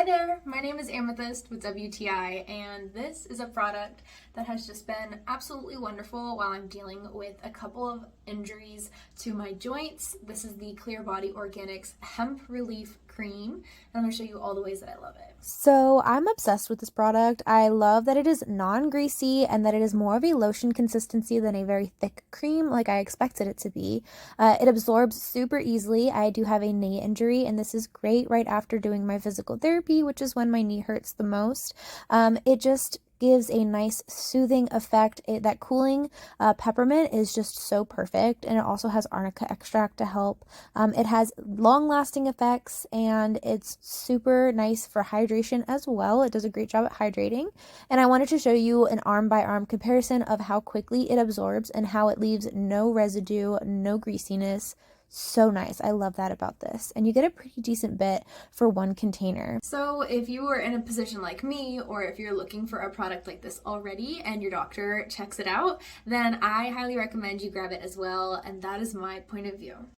Hi there, my name is Amethyst with WTI, and this is a product that has just been absolutely wonderful while I'm dealing with a couple of injuries to my joints. This is the Clearbody Organics Hemp Relief Cream, and I'm going to show you all the ways that I love it. So I'm obsessed with this product. I love that it is non-greasy and that it is more of a lotion consistency than a very thick cream like I expected it to be. It absorbs super easily. I do have a knee injury, and this is great right after doing my physical therapy, which is when my knee hurts the most. It just gives a nice soothing effect. That cooling peppermint is just so perfect, and it also has arnica extract to help. It has long-lasting effects, and it's super nice for hydration as well. It does a great job at hydrating, and I wanted to show you an arm-by-arm comparison of how quickly it absorbs and how it leaves no residue, no greasiness. So nice. I love that about this. And you get a pretty decent bit for one container. So if you are in a position like me, or if you're looking for a product like this already and your doctor checks it out, then I highly recommend you grab it as well, and that is my point of view.